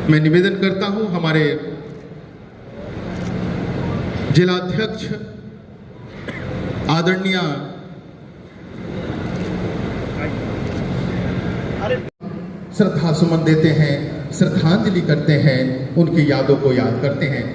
मैं निवेदन करता हूं हमारे जिलाध्यक्ष आदरणीय श्रद्धा सुमन देते हैं, श्रद्धांजलि करते हैं, उनकी यादों को याद करते हैं।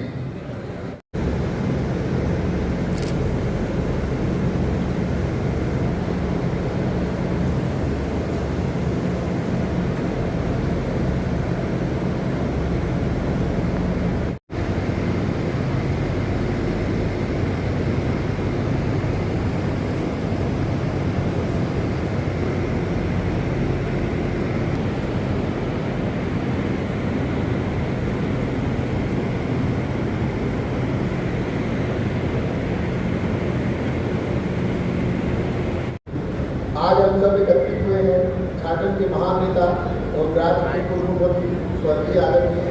आज हम सब एकत्रित हुए हैं झारखंड के महान नेता और राज्य के पूर्व मुख्यमंत्री स्वर्गीय आदरणीय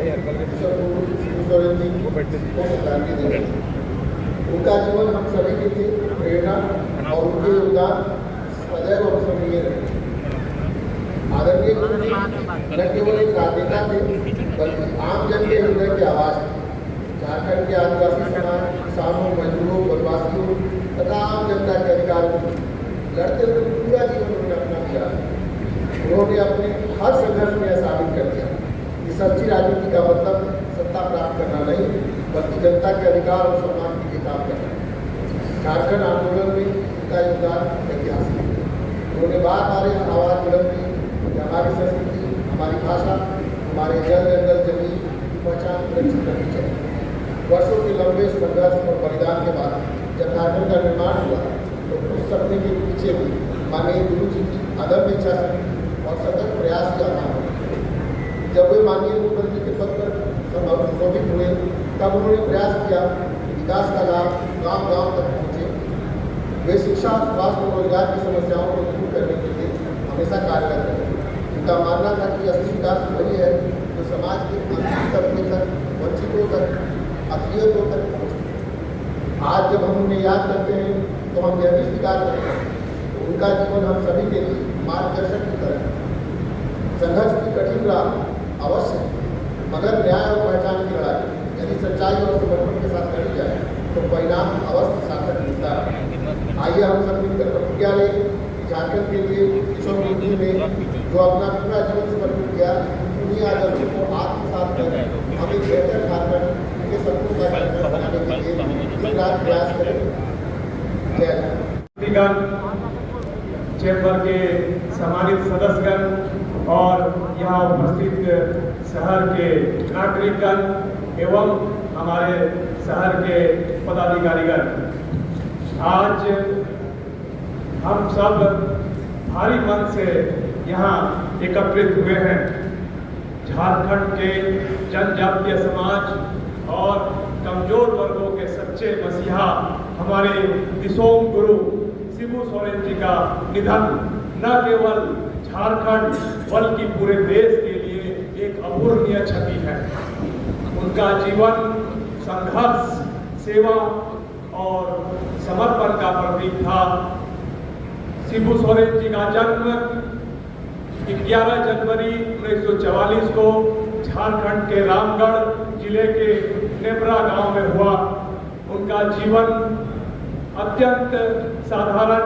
शिबू सोरेन जी को श्रद्धांजलि देने। उनका जीवन हम सभी के लिए प्रेरणा और उनके योगदान सदैव अविस्मरणीय रहे। आदरणीय न केवल एक राजनेता थे बल्कि आम जन के हृदय की आवाज थे। झारखंड के आदिवासी समाज, किसानों, मजदूरों, वनवासियों तथा आम जनता के अधिकारों लड़ते हुए पूरा जीवन उन्होंने अपना दिया। उन्होंने अपने हर संघर्ष में यह साबित कर दिया कि सच्ची राजनीति का मतलब सत्ता प्राप्त करना नहीं बल्कि जनता के अधिकार और सम्मान के लिए काम करना। झारखंड आंदोलन में उनका योगदान ऐतिहासिक है। उन्होंने बार बार आवाज बुलंद की कि हमारी संस्कृति, हमारी भाषा, हमारे जल जंगल जमीन की पहचान सुरक्षित करनी चाहिए। वर्षों के लंबे संघर्ष और बलिदान के बाद जब झारखंड का निर्माण हुआ तो उस सपने के पीछे भी माननीय गुरु जी की अदम्य इच्छा शक्ति और सतत प्रयास का आधार है। जब वे माननीय मुख्यमंत्री के पद पर शोभित हुए तब उन्होंने प्रयास किया कि विकास का लाभ गांव गांव तक पहुंचे। वे शिक्षा, स्वास्थ्य और रोजगार की समस्याओं को दूर करने के लिए हमेशा कार्यरत रहे। उनका मानना था कि असली विकास वही है जो समाज के अंतिम तबके तक, वंचितों तक, अखिलियतों तक पहुँचे। आज जब हम उन्हें याद करते हैं तो हम यह भी स्वीकार करते हैं तो उनका जीवन हम सभी के लिए मार्गदर्शक की तरह है। संघर्ष की कठिन राह अवश्य है, मगर न्याय और पहचान की लड़ाई यदि सच्चाई और समर्पण के साथ लड़ी जाए तो परिणाम अवश्य सार्थक मिलता है। आइए हम सब मिलकर प्रतिज्ञा लें कि झारखंड के लिए किशोर गुरु ने जो अपना पूरा जीवन समर्पित किया, उन्हीं आदर्शों को आत्मसात कर हम एक बेहतर झारखंड के सपनों का झारखंड बनाने के लिए दिन रात प्रयास करें। चैम्बर के सम्मानित सदस्यगण और यहाँ उपस्थित शहर के नागरिकगण एवं हमारे शहर के पदाधिकारीगण, आज हम सब भारी मन से यहाँ एकत्रित हुए हैं। झारखंड के जनजातीय समाज और कमजोर वर्गों के सच्चे मसीहा हमारे दिसोम गुरु शिबू सोरेन जी का निधन न केवल झारखंड बल्कि पूरे देश के लिए एक अपूरणीय क्षति है। उनका जीवन संघर्ष, सेवा और समर्पण का प्रतीक था। शिबू सोरेन जी का जन्म 11 जनवरी 1944 को झारखंड के रामगढ़ जिले के नेबरा गांव में हुआ। उनका जीवन अत्यंत साधारण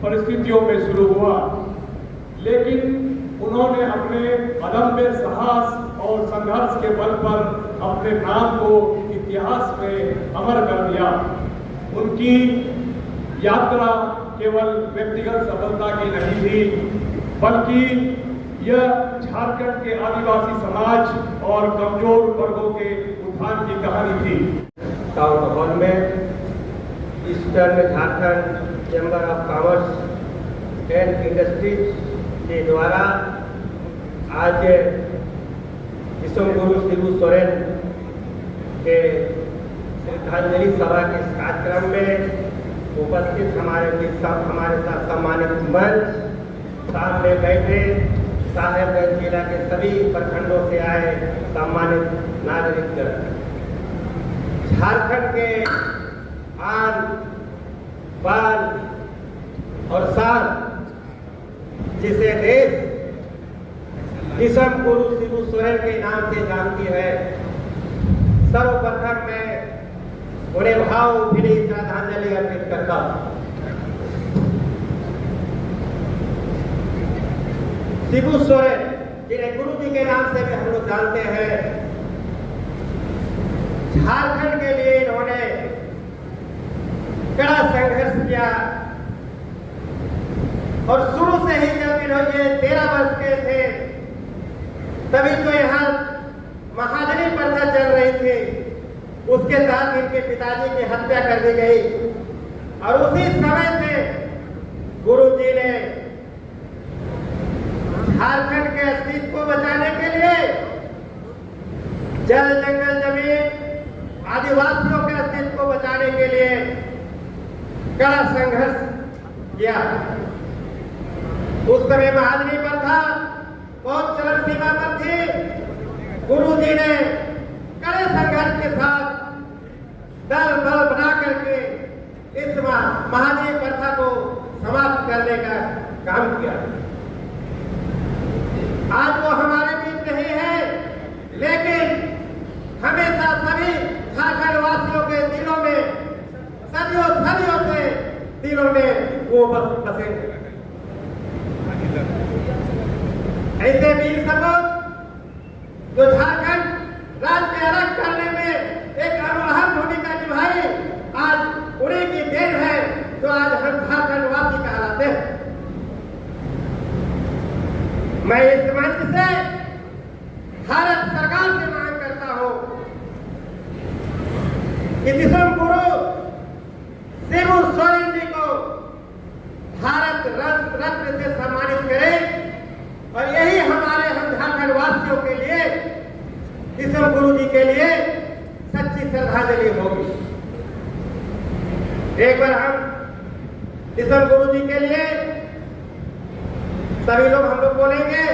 परिस्थितियों में शुरू हुआ, लेकिन उन्होंने अपने अदम्य साहस और संघर्ष के बल पर अपने नाम को इतिहास में अमर कर दिया। उनकी यात्रा केवल व्यक्तिगत सफलता की नहीं थी बल्कि यह झारखंड के आदिवासी समाज और कमजोर वर्गों के उत्थान की कहानी थी। टाउन हॉल में eastern Jharkhand chamber of commerce and industries के द्वारा आज विश्व गुरु शिबू सोरेन के श्रद्धांजलि सभा के कार्यक्रम में उपस्थित हमारे साथ सम्मानित मंच, सामने बैठे साहेबगंज जिला के सभी प्रखंडों से आए सम्मानित नागरिकगण, झारखंड के आन बान और शान जिसे देश दिसम गुरु शिबू सोरेन के नाम से जानती है। सर्वप्रथम मैं उन्हें भावभीनी श्रद्धांजलि अर्पित करता हूं। शिबू सोरेन जिन्हें गुरु जी के नाम से भी हम लोग जानते हैं, झारखंड के लिए इन्होंने कड़ा संघर्ष किया और शुरू से ही जब इन्होंने 13 वर्ष के थे तभी तो यहाँ महाजनी प्रथा चल रही थी, उसके साथ इनके पिताजी की हत्या कर दी गई और उसी समय से गुरु जी ने झारखंड के अस्तित्व को बचाने के लिए जल जंगल जमीन आदिवासियों के अस्तित्व को बचाने के लिए कड़ा संघर्ष किया। उस समय महाजनी प्रथा बहुत चरम सीमा पर थी। गुरु जी ने कड़े संघर्ष के साथ दल बल बना करके इस महाजनी प्रथा को समाप्त करने का काम किया। आज वो हमारे बीच नहीं है, लेकिन हमेशा सभी झारखंड वासियों के दिलों में सदियों सदियों से दिलों में वो बसे। ऐसे वीर सपूत जो झारखंड राज्य में अलग करने में एक अहम भूमिका निभाई, आज उन्हीं की देन है जो आज हम झारखंड वासी कहलाते हैं। मैं इस मंच से भारत सरकार से मांग करता हूं कि दिसम गुरु शिबू सोरेन जी को भारत रत्न से सम्मानित करें और यही हमारे हम झारखंड वासियों के लिए दिसम गुरु जी के लिए सच्ची श्रद्धांजलि होगी। एक बार हम दिसम गुरु जी के लिए सभी लोग हम लोग बोलेंगे,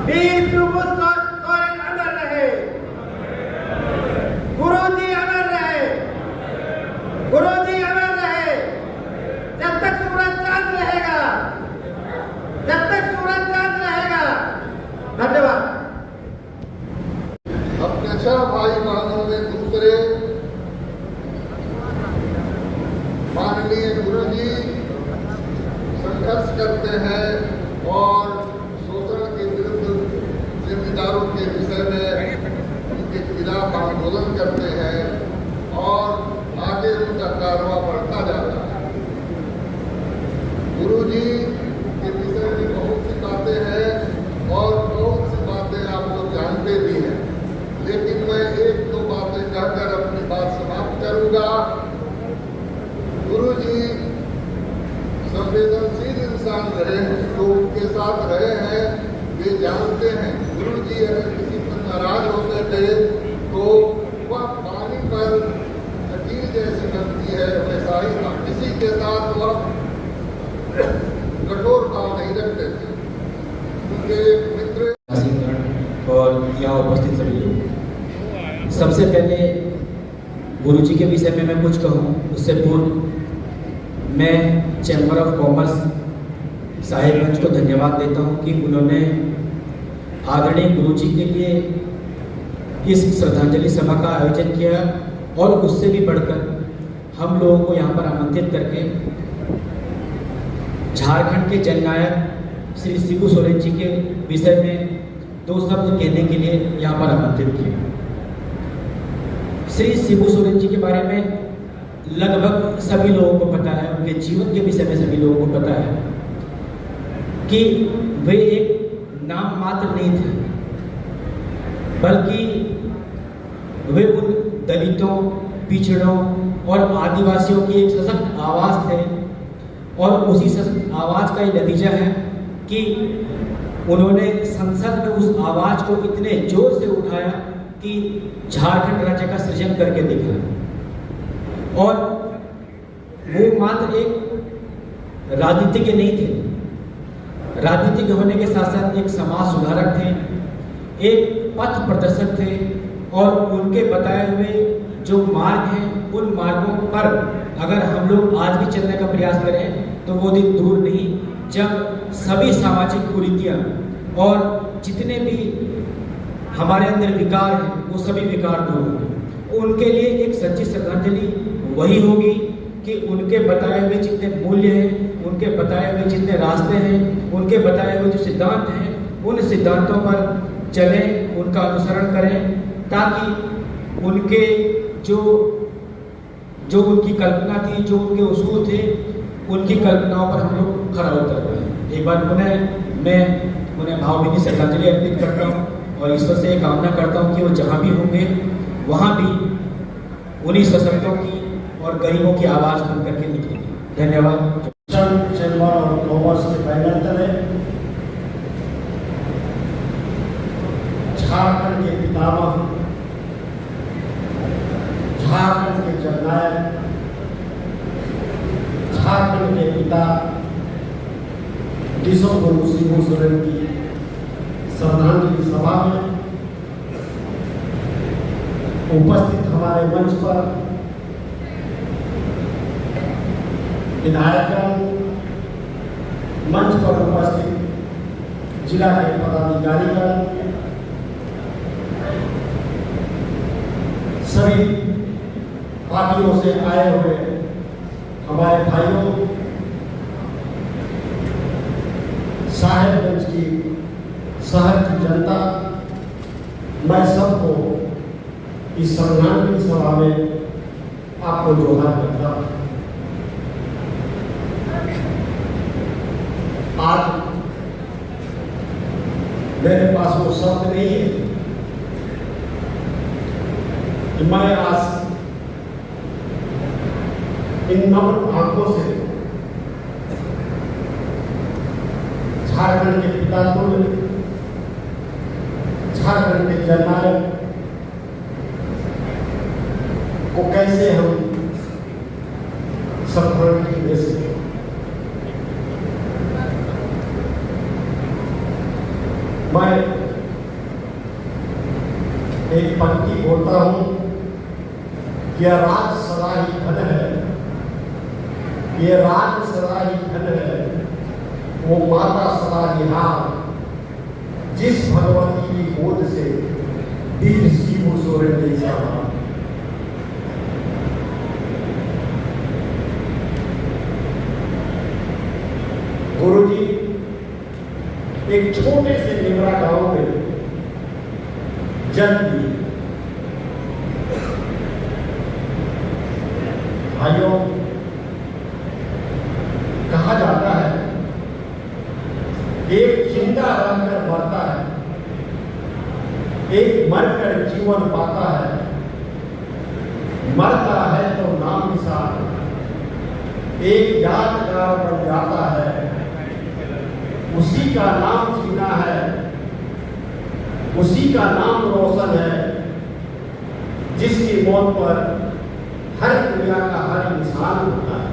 वीर शिबू सोरेन अमर रहे, गुरु जी अमर रहे, गुरु जी अमर रहे। जब तक सूरज चांद रहेगा, जब तक सूरज चांद रहेगा। धन्यवाद। अपने 6 भाई बहनों में दूसरे माननीय गुरु जी संघर्ष करते हैं और शोषण के विरुद्ध जिम्मेदारों के विषय में उनके खिलाफ आंदोलन करते हैं और आगे उनका कारवां बढ़ता जाता है। गुरु जी के विषय में बहुत सी बातें हैं और बहुत सी बातें आप लोग जानते भी हैं, लेकिन मैं 1-2 बातें कहकर अपनी बात समाप्त करूंगा। गुरु जी संवेदनशील इंसान रहे हैं, जो उनके साथ रहे हैं वे जानते हैं। गुरु जी अगर किसी पर नाराज होते थे तो वह पानी पर लकीर जैसी बनती है, वैसा ही था। किसी के साथ वह कठोर भाव नहीं रखते थे। उनके मित्र और यहाँ उपस्थित सभी लोग, सबसे पहले गुरु जी के विषय में मैं कुछ कहूँ उससे पूर्व मैं चैम्बर ऑफ कॉमर्स साहिबगंज को धन्यवाद देता हूँ कि उन्होंने आदरणीय गुरु जी के लिए इस श्रद्धांजलि सभा का आयोजन किया और उससे भी बढ़कर हम लोगों को यहाँ पर आमंत्रित करके झारखंड के जननायक श्री शिबू सोरेन जी के विषय में 2 शब्द कहने के लिए यहाँ पर आमंत्रित किया। श्री शिबू सोरेन जी के बारे में लगभग सभी लोगों को पता है, उनके जीवन के विषय में सभी लोगों को पता है कि वे एक नाम मात्र नहीं थे, बल्कि वे उन दलितों, पिछड़ों और आदिवासियों की एक सशक्त आवाज़ थे और उसी सशक्त आवाज़ का ये नतीजा है कि उन्होंने संसद में उस आवाज़ को इतने जोर से उठाया कि झारखंड राज्य का सृजन करके दिखाया। और वो मात्र एक राजनीतिज्ञ नहीं थे, राजनीतिज्ञ होने के साथ साथ एक समाज सुधारक थे, एक पथ प्रदर्शक थे और उनके बताए हुए जो मार्ग हैं उन मार्गों पर अगर हम लोग आज भी चलने का प्रयास करें तो वो दिन दूर नहीं जब सभी सामाजिक कुरीतियाँ, और जितने भी हमारे अंदर विकार हैं वो सभी विकार दूर होंगे। उनके लिए एक सच्ची श्रद्धांजलि वही होगी कि उनके बताए हुए जितने मूल्य हैं, उनके बताए हुए जितने रास्ते हैं, उनके बताए हुए जो सिद्धांत हैं, उन सिद्धांतों पर चलें, उनका अनुसरण करें, ताकि उनके जो उनकी कल्पना थी, जो उनके उसूल थे, उनकी कल्पनाओं पर हम लोग खरा उतर पाए। एक बार मैं उन्हें भावभीनी श्रद्धांजलि अर्पित करता हूँ और ईश्वर से कामना करता हूँ कि वो जहाँ भी होंगे वहाँ भी उन्हीं सशक्तों की और गरीबों की आवाज़ बन करके निकलेगी। धन्यवाद। चेंबर ऑफ कॉमर्स के बैनर तले झारखंड के पितामह, झारखंड के जननायक, झारखंड के पिता विश्वगुरु शिबू सोरेन की श्रद्धांजलि सभा में उपस्थित हमारे मंच पर विधायकगण, मंच पर उपस्थित जिला के पदाधिकारीगण, सभी पार्टियों से आए हुए हमारे भाइयों, साहेबगंज की शहर की जनता, मैं सबको इस श्रद्धांजलि सभा में आपको जोहार करता हूं। आज मेरे पास वो शब्द नहीं है कि मैं आज इन नम्र आंखों से झारखंड के पिता तुल्य, झारखंड के जननायक को कैसे हम श्रद्धांजलि दे सकें। मैं एक पंक्ति बोलता हूं कि यह राज सदा ही धन है, ये राज सदा ही धन है, वो माता सदा निहार, जिस भगवती की गोद से वीर शिबू सोरेन ने जाना। गुरुजी एक छोटे से निमरा गांव में जन्म लिए। भाइयों, कहा जाता है एक जिंदा रहकर मरता है, एक मरकर जीवन पाता है, मरता है तो नाम निशान, एक यादगार बन जाता है, उसी का नाम जीना है, उसी का नाम रोशन है, जिसकी मौत पर हर दुनिया का हर इंसान होता है।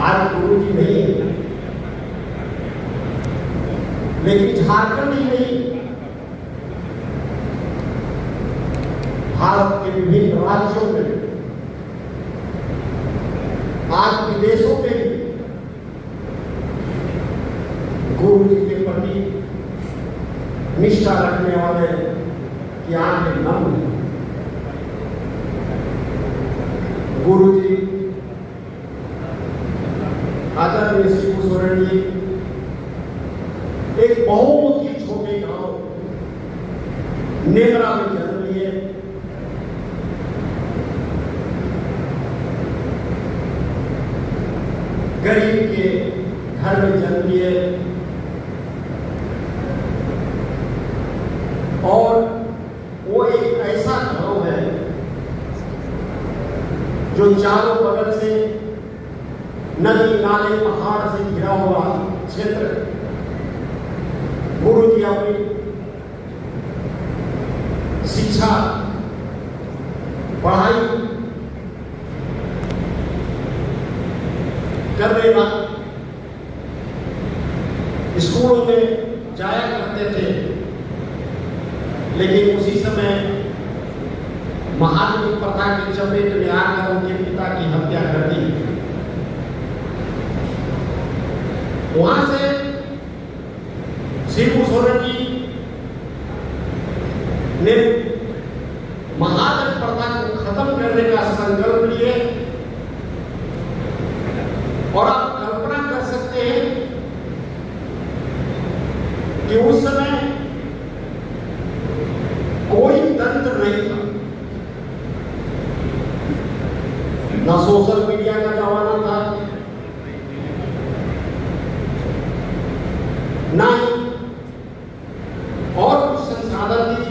आज गुरु जी नहीं है, लेकिन झारखंड ही नहीं, भारत के विभिन्न राज्यों में, आज विदेशों में भी गुरु जी के प्रति निष्ठा रखने वाले की आंखें नम हैं। गुरु जी आदरणीय शिबू सोरेन जी एक बहुत ही छोटे गांव नेमरा में जन्म लिए। गरीब के घर में जन्म लिए और वो एक ऐसा गांव है जो चारों बगल से नदी नाले पहाड़ से घिरा हुआ क्षेत्र। गुरु जी अपनी शिक्षा पढ़ाई करने का स्कूलों में जाया करते थे, लेकिन उसी समय महात्मा प्रथा की चपेट में आकर उनके पिता की हत्या कर दी। वहां से शिबू सोरेन जी ने महाजन प्रथा को खत्म करने का संकल्प लिए और आप कल्पना कर सकते हैं कि उस समय कोई तंत्र नहीं था, न सोशल मीडिया का जमाना था, न ही और कुछ संसाधन थी।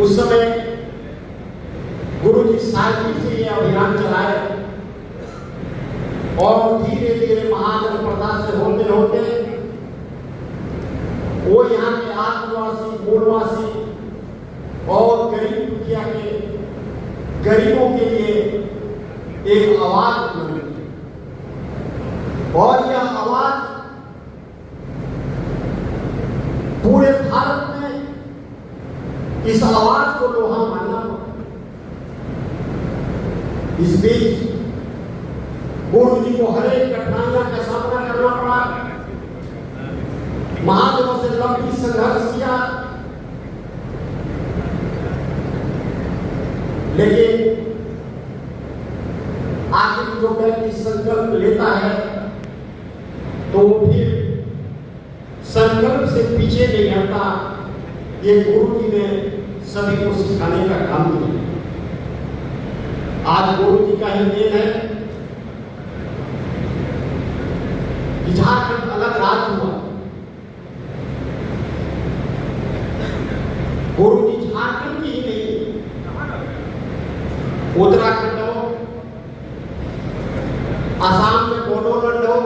उस समय गुरु जी सादगी से ये अभियान चलाए और धीरे धीरे महाजन प्रथा से होते होते वो यहाँ के आदिवासी, मूलवासी और गरीब दुखिया के गरीबों के लिए एक आवाज बनी और यह आवाज पूरे भारत में इस आवाज को लोहा मानना पड़ा। इस बीच गुरु जी को हर एक कठिनाइयों का सामना करना पड़ा, महाजनों से लंबी संघर्ष किया, लेकिन आखिर जो व्यक्ति संकल्प लेता है तो फिर संकल्प से पीछे नहीं हटता। ये गुरु जी ने सभी को सिखाने का काम किया। आज गुरु जी का ही देन है कि झारखंड अलग राज्य हुआ। गुरु जी झारखंड की ही नहीं, उत्तराखंड हो, आसाम में बोडोलैंड हो,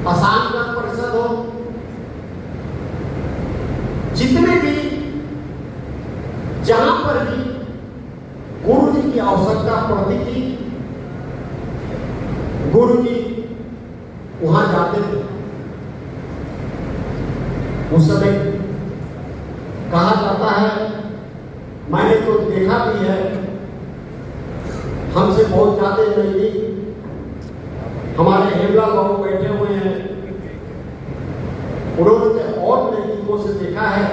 आसाम गण परिषद हो, जितने भी जहां पर भी गुरु जी की आवश्यकता पड़ती थी, गुरु जी वहां जाते थे। उस समय कहा जाता है, मैंने तो देखा भी है, हमसे बहुत ज्यादा नजदीक हमारे हेमला बाबू बैठे हुए हैं, उन्होंने और नजदीकों से देखा है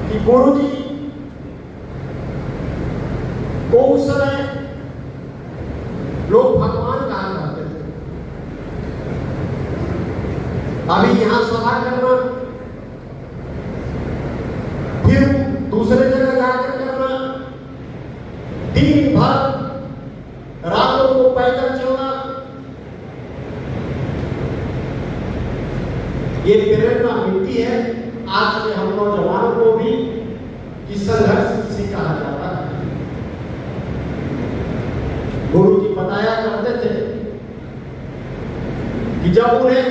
कि गुरु जी को उस समय लोग भगवान कहा करते थे। अभी यहां सभा करना, फिर दूसरे जगह जाकर करना, दिन भर रातों को पैदल चलना, ये प्रेरणा मिलती है आज के हम नौजवानों को भी कि संघर्ष से कहा जाता है। गुरु जी बताया करते थे कि जब उन्हें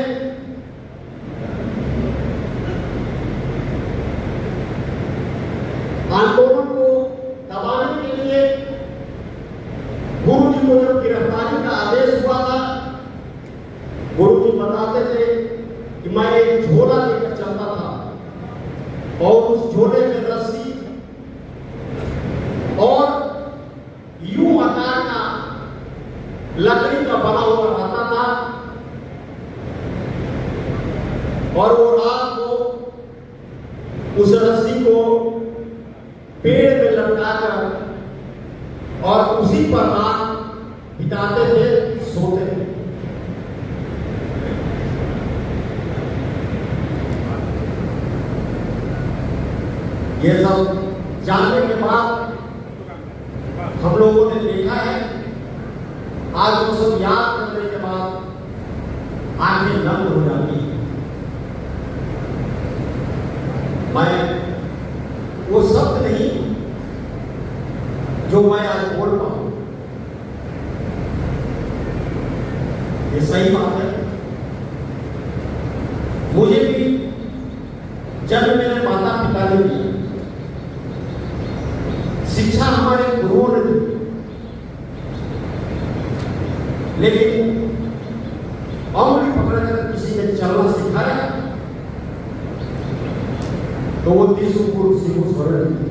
आंदोलन को दबाने के लिए गुरु जी को जब गिरफ्तारी का आदेश हुआ था, गुरु जी बताते थे कि मैं एक झोला लेकर चलता था और उस झोले में रस्सी और यूं आकार का लकड़ी का बना हुआ रहता था और वो रात को उस रस्सी को पेड़ में लटकाकर और उसी पर रात बिताते थे, सोते थे। ये सब जानने के बाद हम लोगों ने देखा है, आज वो सब याद करने के बाद आंखें नम हो जाती है। मैं वो शब्द नहीं जो मैं आज बोल पाऊं, ये सही बात है। मुझे भी जब मेरे माता पिता ने दी, शिक्षा हमारे गुरुओं ने दी, लेकिन अंगुली पकड़कर किसी ने चलना सिखाया तो वो शिबू सोरेन जी।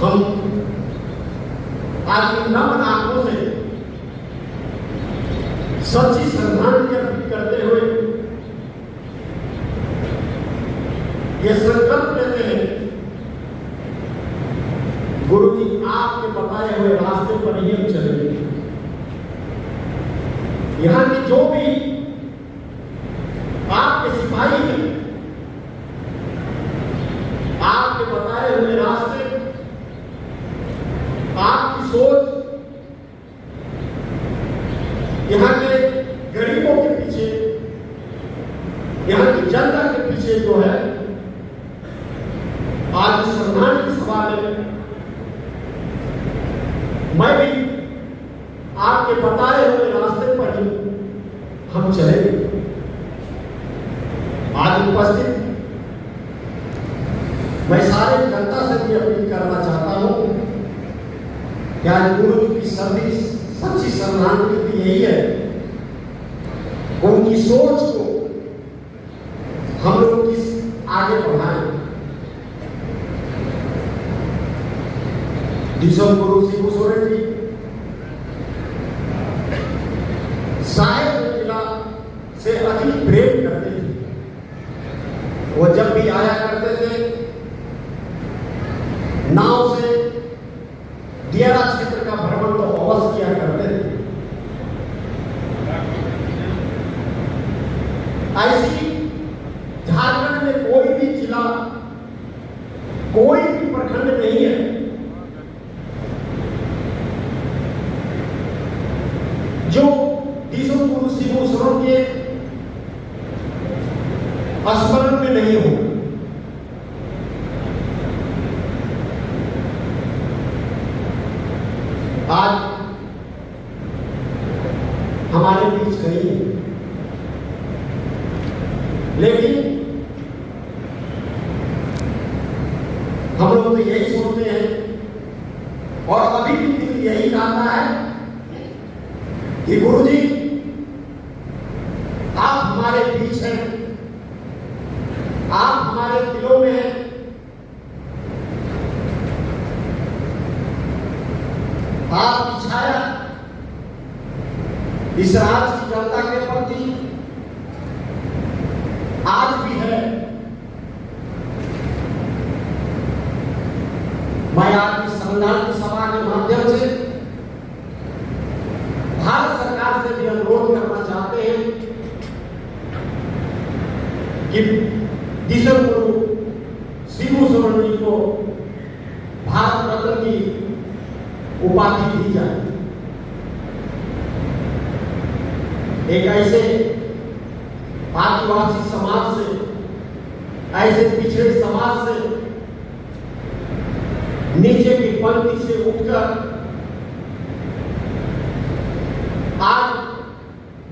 हम आज नम आंखों से सच्ची श्रद्धांजलि अर्पित करते हुए ये संकल्प लेते हैं, गुरु जी आपके बताए हुए रास्ते पर ही हम चलेंगे। यहाँ के जो भी आपके सिपाही हैं, आपके बताए हुए रास्ते, आपकी सोच, यहाँ के गरीबों के पीछे, यहाँ की जनता के पीछे जो है आज श्रद्धांजलि सभा में मैं भी आपके बताए हुए रास्ते पर ही हम चलेंगे। आज उपस्थित मैं सारे जनता से भी अपील करना चाहता हूं कि आज गुरु जी की सच्ची श्रद्धांजलि यही है, उनकी सोच को हम लोग किस आगे बढ़ाएं। दिसम गुरु शिबू सोरेन जी शायद जिला से अधिक प्रेम करते थे। वो जब भी आया करते थे नाव से दियारा क्षेत्र का भ्रमण तो अवश्य किया करते थे। ऐसी झारखंड में कोई भी जिला, कोई भी प्रखंड नहीं है जो दिसम गुरु शिबू सोरेन के स्मरण में नहीं हो। आज हमारे बीच नहीं है, लेकिन हम लोग तो यही सोचते हैं और अभी भी दिल यही कहता है कि गुरु जी आप हमारे बीच हैं, आप हमारे दिलों में हैं। आपकी छाया इस राज्य की जनता के प्रति आज भी है। मैं आज की संविधान की सभा के माध्यम से भारत सरकार से भी अनुरोध करना चाहते हैं कि दिसम गुरु शिबू सोरेन जी को भारत रत्न की उपाधि दी जाए। एक ऐसे आदिवासी समाज से, ऐसे पिछड़े समाज से, नीचे की पंक्ति से उठकर आज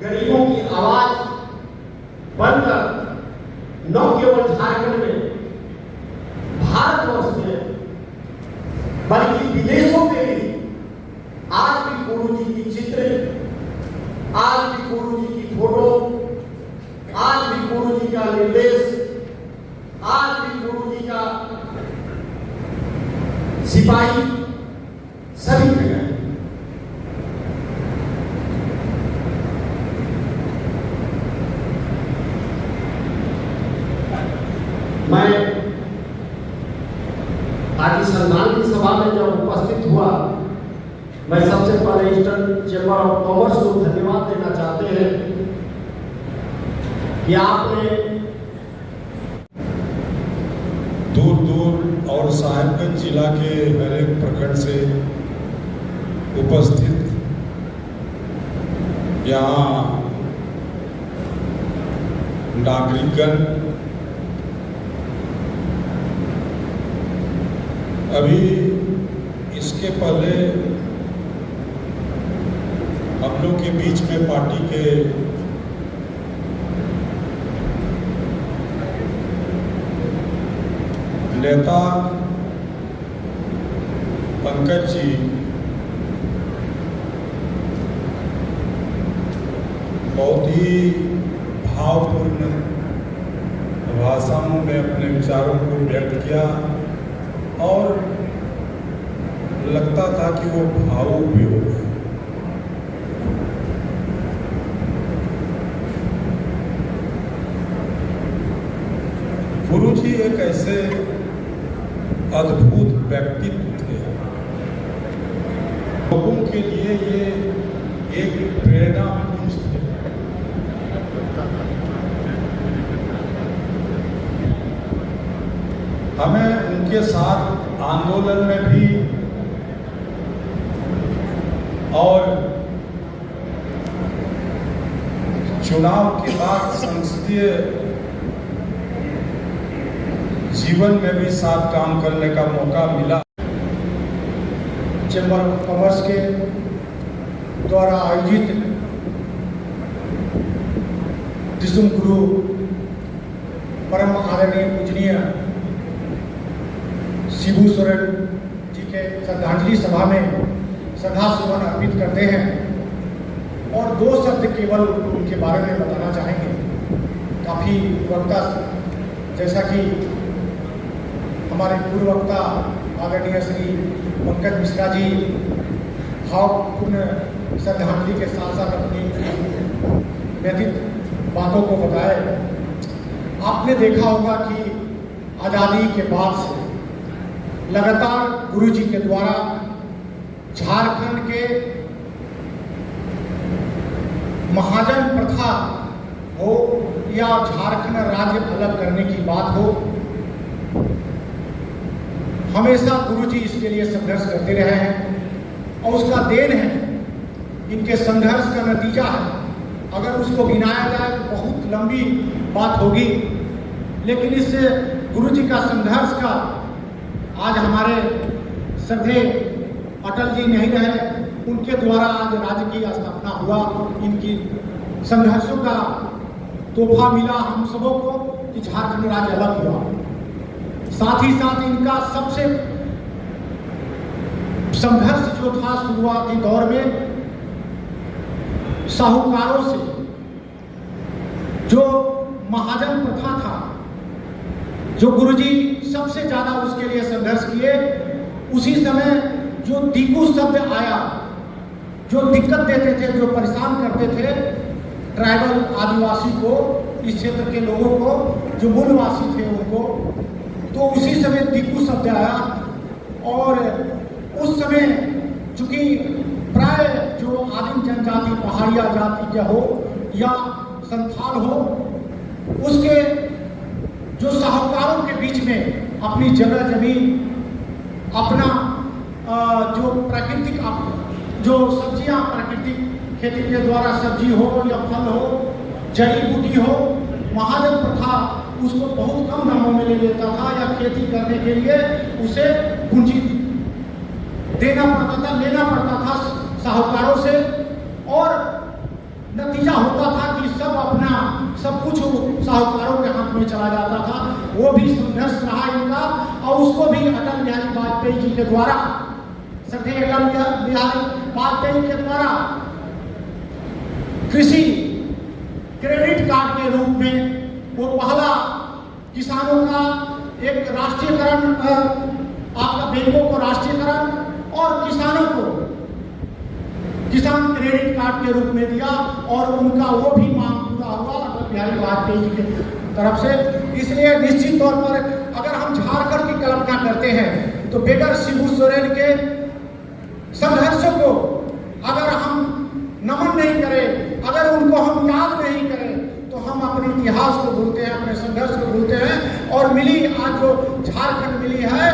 गरीबों की आवाज बनकर न केवल झारखंड में, भारतवर्ष में, बल्कि विदेशों में भी आज भी गुरु जी की चित्र, आज भी गुरु जी की फोटो, आज भी गुरु जी का निर्देश, आज भी गुरु जी का सिपाही सभी जगह है। मैं आज श्रद्धांजलि सभा में जब उपस्थित हुआ, मैं सबसे पहले ईस्टर्न चैम्बर ऑफ कॉमर्स को धन्यवाद देना चाहते हैं कि आपने दूर दूर और साहिबगंज जिला के हर एक प्रखंड से उपस्थित यहाँ नागरिकगण अभी इसके पहले हम लोग के बीच में पार्टी के नेता पंकज जी बहुत ही भावपूर्ण भाषाओं में अपने विचारों को व्यक्त किया और लगता था कि वो भावुक भी हो गए। गुरु जी एक ऐसे अद्भुत व्यक्तित्व थे, लोगों के लिए ये एक प्रेरणा पुंज थे। हमें उनके साथ आंदोलन में भी और चुनाव के बाद संसदीय जीवन में भी साथ काम करने का मौका मिला। चैम्बर ऑफ कॉमर्स के द्वारा आयोजित दिसुम गुरु परम आदरणीय पूजनीय शिबू सोरेन जी के श्रद्धांजलि सभा में श्रद्धा सुमन अर्पित करते हैं और 2 शब्द केवल उनके बारे में बताना चाहेंगे। काफ़ी वक्ता जैसा कि हमारे पूर्व वक्ता आदरणीय श्री पंकज मिश्रा जी भावपूर्ण श्रद्धांजलि के साथ साथ अपनी व्यतीत बातों को बताए। आपने देखा होगा कि आज़ादी के बाद से लगातार गुरु जी के द्वारा झारखंड के महाजन प्रथा हो या झारखंड राज्य अलग करने की बात हो, हमेशा गुरुजी इसके लिए संघर्ष करते रहे हैं और उसका देन है, इनके संघर्ष का नतीजा है। अगर उसको गिनाया जाए तो बहुत लंबी बात होगी, लेकिन इस गुरुजी का संघर्ष का आज हमारे श्रद्धेय अटल जी नहीं रहे, उनके द्वारा आज राज्य की स्थापना हुआ। इनकी संघर्षों का तोहफा मिला हम सबों को कि झारखंड राज्य अलग हुआ। साथ ही साथ इनका सबसे संघर्ष जो था शुरुआती दौर में साहूकारों से, जो महाजन प्रथा था, जो गुरुजी सबसे ज्यादा उसके लिए संघर्ष किए। उसी समय जो दीकू शब्द आया, जो दिक्कत देते थे, जो परेशान करते थे ट्राइबल आदिवासी को, इस क्षेत्र के लोगों को, जो मूलवासी थे उनको, तो उसी समय दीकू शब्द आया। और उस समय चूंकि प्राय जो आदिम जनजाति पहाड़िया जाति के हो या संथाल हो, उसके जो साहूकारों के बीच में अपनी जगह जमीन, अपना जो प्राकृतिक जो सब्जियां प्राकृतिक खेती के द्वारा सब्जी हो या फल हो, जड़ी बूटी हो, महाजन प्रथा उसको बहुत कम दामों में ले लेता था या खेती करने के लिए उसे पूंजी देना पड़ता था, लेना पड़ता था साहूकारों से। और नतीजा होता था कि सब अपना सब कुछ साहूकारों के हाथ में चला जाता था। वो भी संघर्ष रहा इनका, और उसको भी अटल बिहारी वाजपेयी जी के द्वारा, श्रद्धेय अटल बिहारी वाजपेयी के द्वारा कृषि क्रेडिट कार्ड के रूप में वो पहला किसानों का एक राष्ट्रीयकरण, आपका बैंकों को राष्ट्रीयकरण और किसानों को किसान क्रेडिट कार्ड के रूप में दिया, और उनका वो भी मांग पूरा हुआ अटल बिहारी वाजपेयी जी की तरफ से। इसलिए निश्चित तौर पर अगर हम झारखंड की कल्पना करते हैं तो बेगर शिबू सोरेन के संघर्षों को अगर हम नमन नहीं करें, अगर उनको हम याद नहीं करें, तो हम अपने इतिहास को भूलते हैं, अपने संघर्ष को भूलते हैं। और मिली आज जो झारखंड मिली है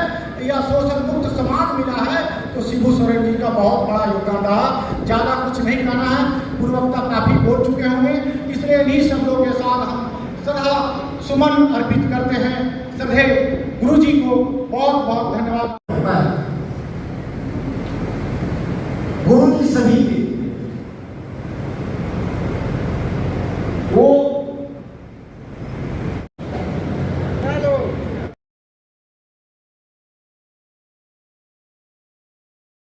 या शोषण मुक्त समाज मिला है, तो शिबू सोरेन जी का बहुत बड़ा योगदान रहा। ज़्यादा कुछ नहीं कहना है, पूर्ववक्ता काफ़ी बोल चुके होंगे, इसलिए इन्हीं शब्दों के साथ हम श्रद्धा सुमन अर्पित करते हैं। श्रद्धेय गुरु जी को बहुत बहुत